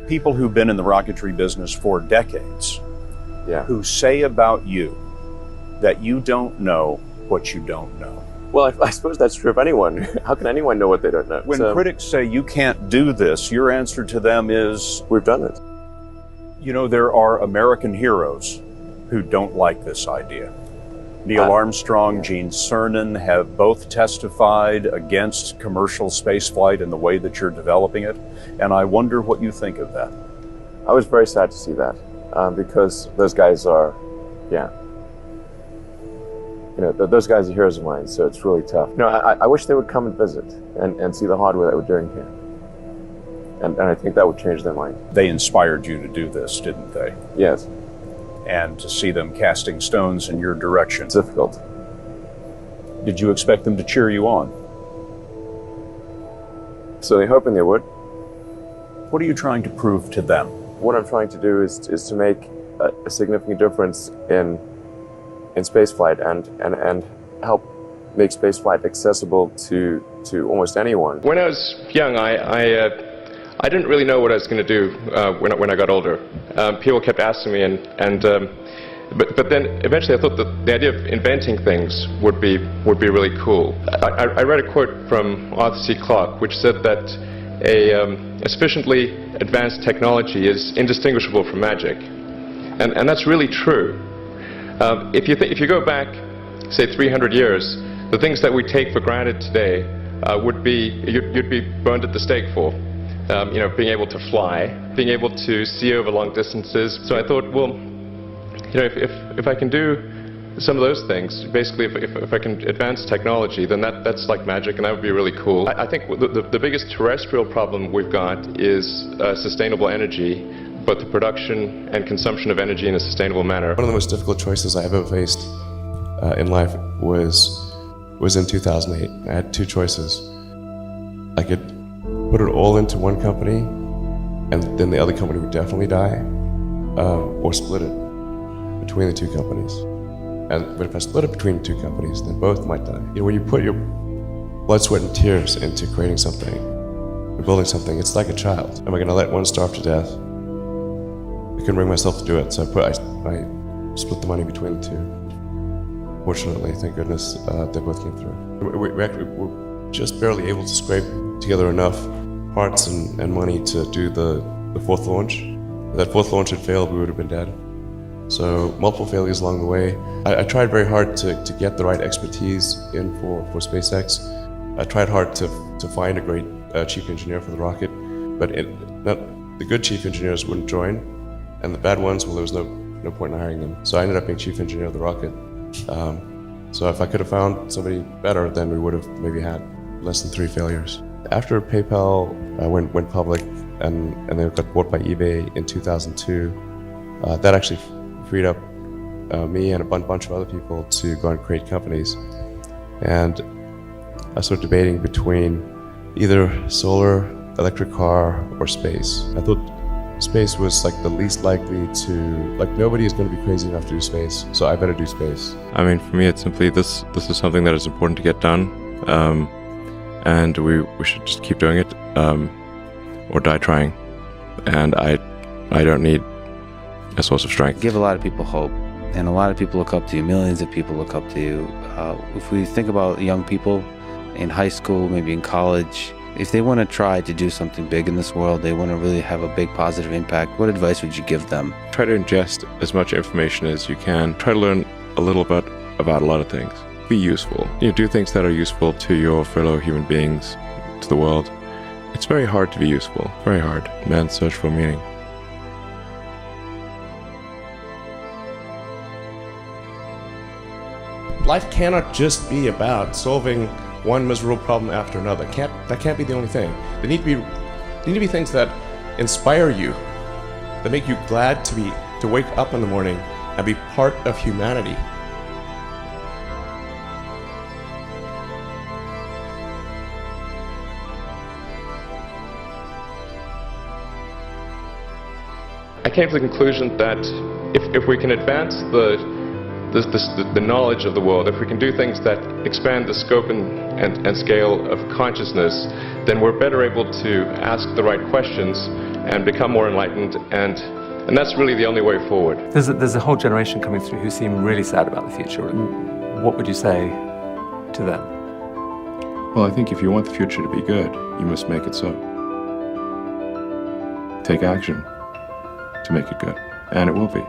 people who've been in the rocketry business for decades, who say about you that you don't know what you don't know. Well, I suppose that's true of anyone. How can anyone know what they don't know? When critics say you can't do this, your answer to them is, we've done it. You know, there are American heroes who don't like this idea. Neil Armstrong, Gene Cernan have both testified against commercial spaceflight in the way that you're developing it, and I wonder what you think of that. I was very sad to see that, because those guys are, those guys are heroes of mine, so it's really tough. No, I wish they would come and visit and see the hardware that we're doing here. And I think that would change their mind. They inspired you to do this, didn't they? Yes. And to see them casting stones in your direction. It's difficult. Did you expect them to cheer you on? So they're hoping they would. What are you trying to prove to them? What I'm trying to do is to make a significant difference in spaceflight and help make spaceflight accessible to almost anyone. When I was young, I didn't really know what I was going to do when I got older. People kept asking me, but then eventually I thought that the idea of inventing things would be really cool. I read a quote from Arthur C. Clarke, which said that a sufficiently advanced technology is indistinguishable from magic, and that's really true. If you go back, say 300 years, the things that we take for granted today you'd be burned at the stake for. Being able to fly, being able to see over long distances. So I thought, well, if I can do some of those things, basically if I can advance technology, then that's like magic, and that would be really cool. I think the biggest terrestrial problem we've got is sustainable energy, but the production and consumption of energy in a sustainable manner. One of the most difficult choices I've ever faced in life was in 2008. I had two choices. I could put it all into one company, and then the other company would definitely die, or split it between the two companies. But if I split it between two companies, then both might die. When you put your blood, sweat, and tears into creating something, or building something, it's like a child. Am I going to let one starve to death? I couldn't bring myself to do it, so I split the money between the two. Fortunately, thank goodness, they both came through. We're just barely able to scrape together enough parts and money to do the fourth launch. If that fourth launch had failed, we would have been dead. So multiple failures along the way. I tried very hard to get the right expertise in for SpaceX. I tried hard to find a great chief engineer for the rocket, but the good chief engineers wouldn't join, and the bad ones, well, there was no point in hiring them. So I ended up being chief engineer of the rocket. So if I could have found somebody better, then we would have maybe had less than 3 failures. After PayPal went public and they got bought by eBay in 2002, that actually freed up me and a bunch of other people to go and create companies. And I started debating between either solar, electric car, or space. I thought space was like the least likely to, nobody is going to be crazy enough to do space, so I better do space. I mean, for me, it's simply this is something that is important to get done. And we should just keep doing it, or die trying. And I don't need a source of strength. Give a lot of people hope, and a lot of people look up to you. Millions of people look up to you. If we think about young people in high school, maybe in college, if they want to try to do something big in this world, they want to really have a big positive impact, what advice would you give them? Try to ingest as much information as you can. Try to learn a little bit about a lot of things. Be useful. Do things that are useful to your fellow human beings, to the world. It's very hard to be useful. Very hard. Man's search for meaning. Life cannot just be about solving one miserable problem after another. That can't be the only thing. There need to be things that inspire you, that make you glad to wake up in the morning and be part of humanity. I came to the conclusion that if we can advance the knowledge of the world, if we can do things that expand the scope and scale of consciousness, then we're better able to ask the right questions and become more enlightened, and that's really the only way forward. There's a whole generation coming through who seem really sad about the future. What would you say to them? Well, I think if you want the future to be good, you must make it so. Take action to make it good, and it will be.